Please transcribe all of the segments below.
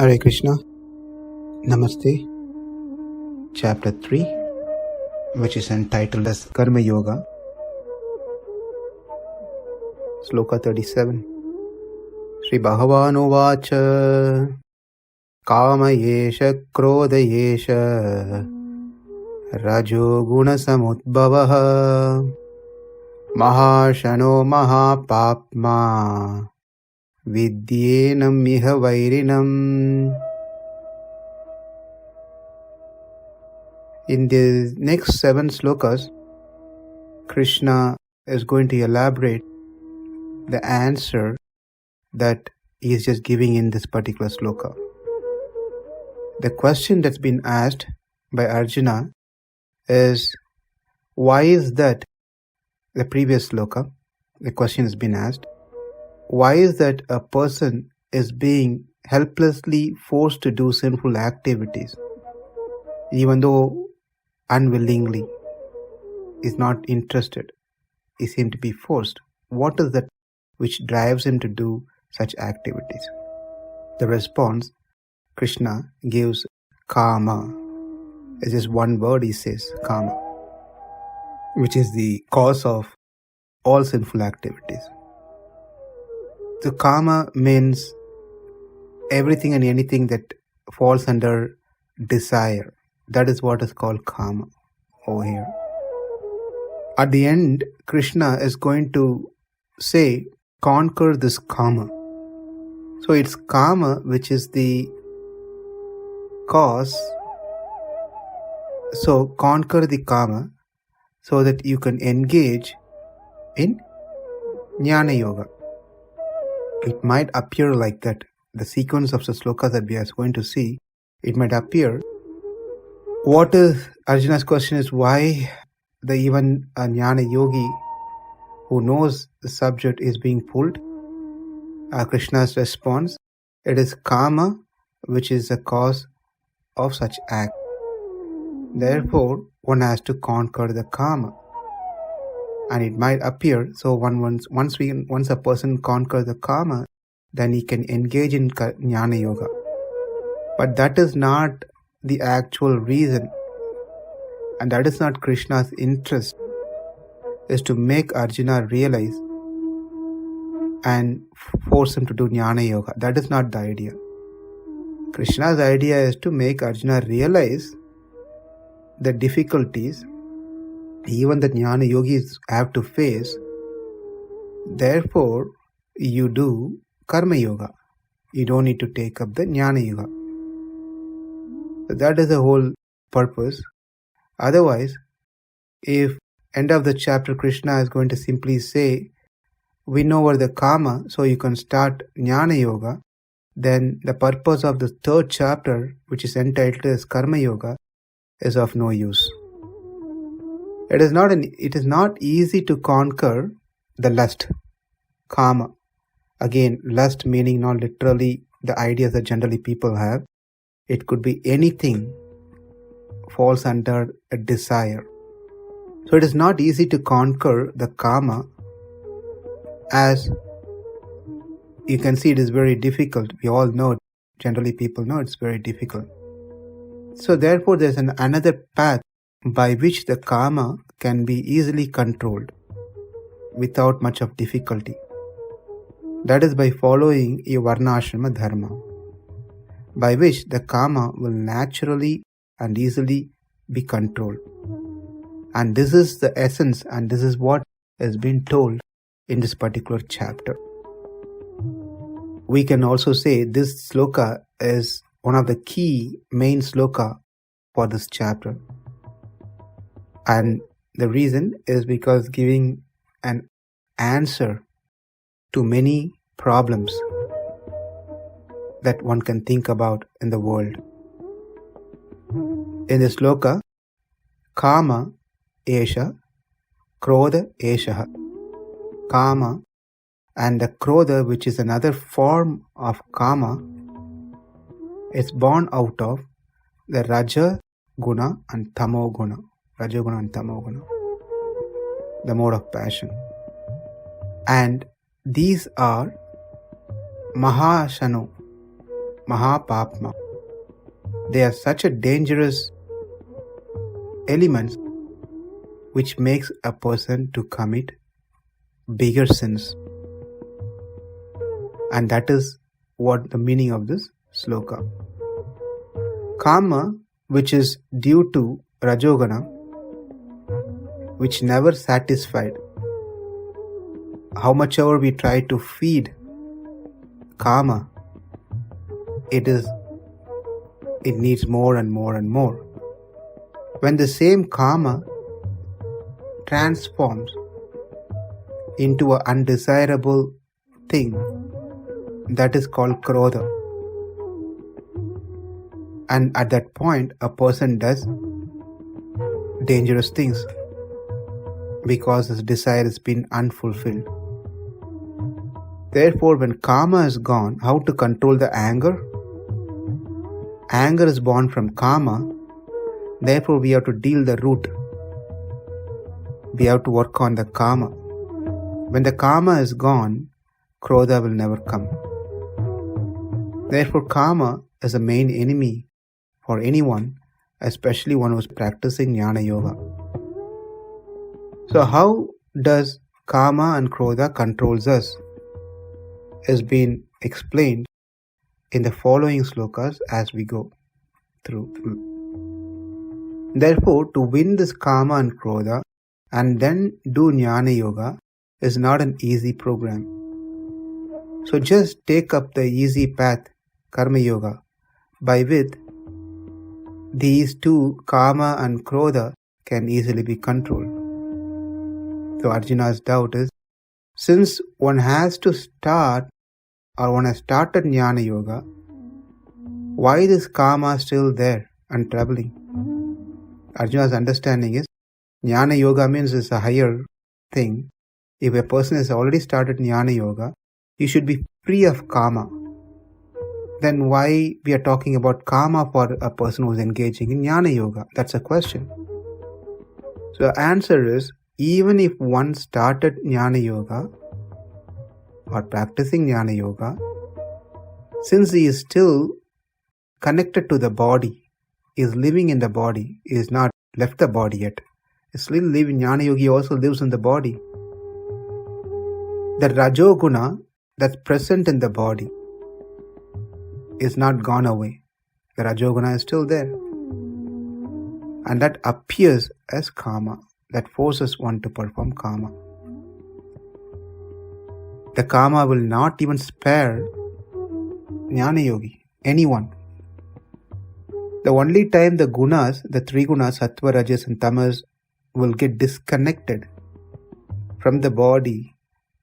Hare Krishna. Namaste. Chapter 3, which is entitled as Karma Yoga. Sloka 37. śrī-bhagavān uvāca kāma yesha krodha yesha rajo-guṇa-samudbhavaḥ mahā-śano mahā-pāpmā viddhy enam vairiṇam. In the next 7 slokas, Krishna is going to elaborate the answer that he is just giving in this particular sloka. The question that's been asked by Arjuna is, why is that the previous sloka, the question has been asked, why is that a person is being helplessly forced to do sinful activities, even though unwillingly, is not interested, he seems to be forced? What is that which drives him to do such activities? The response Krishna gives, kāma. It's just one word he says, kāma, which is the cause of all sinful activities. So kāma means everything and anything that falls under desire. That is what is called kāma over here. At the end, Krishna is going to say, conquer this kāma. So it's kāma which is the cause. So conquer the kāma so that you can engage in jnana yoga. It might appear like that. The sequence of the slokas that we are going to see, it might appear. What is Arjuna's question is, why even a jnana yogi who knows the subject is being pulled? Krishna's response, it is kāma which is the cause of such act. Therefore, one has to conquer the kāma. And it might appear, so once a person conquers the kāma, then he can engage in jnana yoga. But that is not the actual reason, and that is not Krishna's interest, is to make Arjuna realize and force him to do jnana yoga. That is not the idea. Krishna's idea is to make Arjuna realize the difficulties even the jnana yogis have to face. Therefore, you do karma yoga. You don't need to take up the jnana yoga. So that is the whole purpose. Otherwise, if end of the chapter Krishna is going to simply say, we know what the kāma, so you can start jnana yoga, then the purpose of the 3rd chapter, which is entitled as karma yoga, is of no use. It is not easy to conquer the lust, kāma. Again, lust meaning not literally the ideas that generally people have. It could be anything falls under a desire. So it is not easy to conquer the kāma. As you can see, it is very difficult. We all know, generally people know it's very difficult. So therefore there is another path by which the kāma can be easily controlled without much of difficulty. That is by following a varna-ashrama dharma, by which the kāma will naturally and easily be controlled. And this is the essence, and this is what has been told in this particular chapter. We can also say this sloka is one of the key main sloka for this chapter. And the reason is because giving an answer to many problems that one can think about in the world. In the sloka, kāma esha, krodha esha. Kāma and the krodha, which is another form of kāma, is born out of the rajo-guṇa and tamo-guṇa. Rajo-guṇa and tamo-guṇa, the mode of passion. And these are mahāśano. mahā-pāpmā. They are such a dangerous elements which makes a person to commit bigger sins. And that is what the meaning of this sloka. Kāma, which is due to rajo-guṇa, which never satisfied. How much ever we try to feed kāma, it needs more and more and more. When the same kāma transforms into an undesirable thing, that is called krodha. And at that point, a person does dangerous things because his desire has been unfulfilled. Therefore, when kāma is gone, how to control the anger? Anger is born from kāma. Therefore, we have to deal the root. We have to work on the kāma. When the kāma is gone, krodha will never come. Therefore, kāma is a main enemy for anyone, especially one who is practicing jnana yoga. So how does kāma and krodha controls us is being explained in the following slokas as we go through. Therefore, to win this kāma and krodha and then do jnana yoga is not an easy program. So just take up the easy path, karma yoga, by which these two, kāma and krodha, can easily be controlled. So Arjuna's doubt is, since one has to start or one has started jnana yoga, why is kāma still there and troubling? Arjuna's understanding is, jnana yoga means it's a higher thing. If a person has already started jnana yoga, he should be free of kāma. Then why we are talking about kāma for a person who is engaging in jnana yoga? That's a question. So the answer is, even if one started jnana yoga or practicing jnana yoga, since he is still connected to the body, is living in the body, he is not left the body yet. He is still living. Jnana yogi also lives in the body. The rajo-guna that's present in the body is not gone away. The rajo-guna is still there. And that appears as kāma, that forces one to perform kāma. The kāma will not even spare jnana yogi, anyone. The only time the gunas, the three gunas, sattva, rajas and tamas, will get disconnected from the body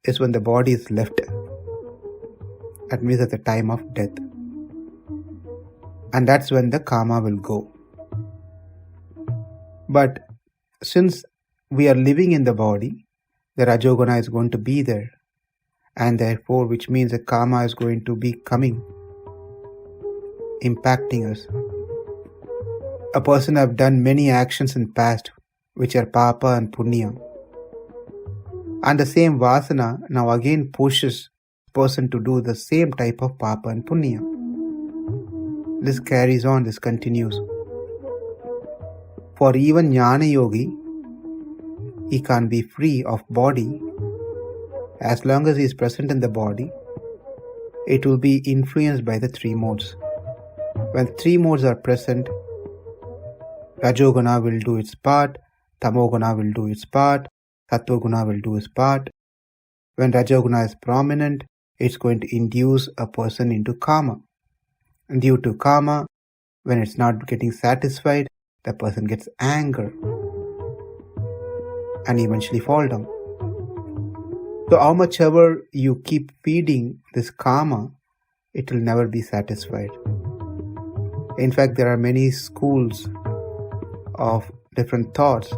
is when the body is left. That means at the time of death. And that's when the kāma will go. But since we are living in the body, the rajo-guna is going to be there. And therefore, which means the kāma is going to be coming, impacting us. A person have done many actions in past, which are pāpa and punya. And the same vasana now again pushes person to do the same type of pāpa and punya. This carries on, this continues. For even jnana yogi, he can't be free of body. As long as he is present in the body, it will be influenced by the three modes. When three modes are present, rajo-guna will do its part, tamo-guna will do its part, sattva-guna will do its part. When rajo-guna is prominent, it's going to induce a person into kāma. And due to kāma, when it's not getting satisfied, the person gets anger and eventually fall down. So how much ever you keep feeding this kāma, it will never be satisfied. In fact, there are many schools of different thoughts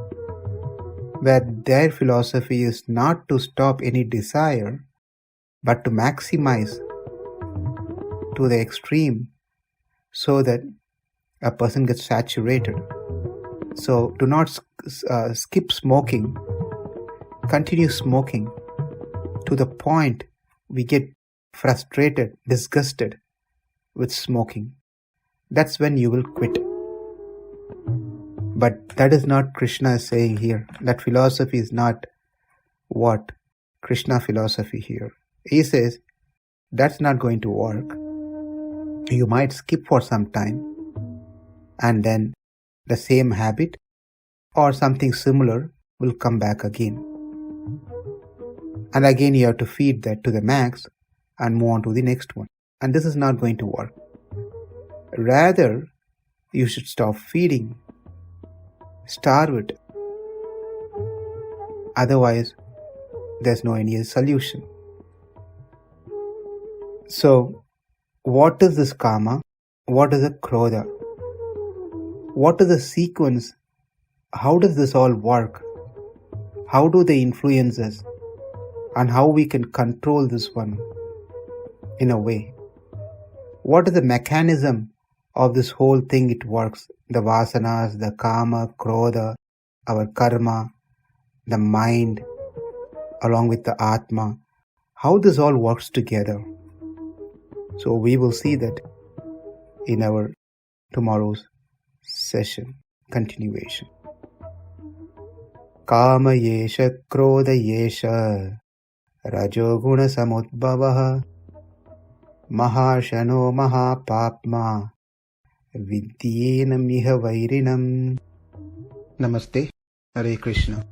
where their philosophy is not to stop any desire, but to maximize to the extreme so that a person gets saturated. So do not skip smoking, continue smoking to the point we get frustrated, disgusted, with smoking. That's when you will quit. But that is not Krishna is saying here. That philosophy is not what Krishna philosophy here. He says that's not going to work. You might skip for some time and then the same habit or something similar will come back again. And again you have to feed that to the max and move on to the next one. And this is not going to work. Rather, you should stop feeding. Starve it. Otherwise, there's no any solution. So, what is this kāma? What is a krodha? What is the sequence? How does this all work? How do they influence us? And how we can control this one in a way? What is the mechanism of this whole thing it works? The vasanas, the kāma, krodha, our karma, the mind, along with the atma. How this all works together. So we will see that in our tomorrow's session continuation. Kāma yesha krodha yesha rajo-guṇa-samudbhavaḥ mahā-śano mahā-pāpmā viddhy enam vairiṇam. Namaste. Hare Krishna.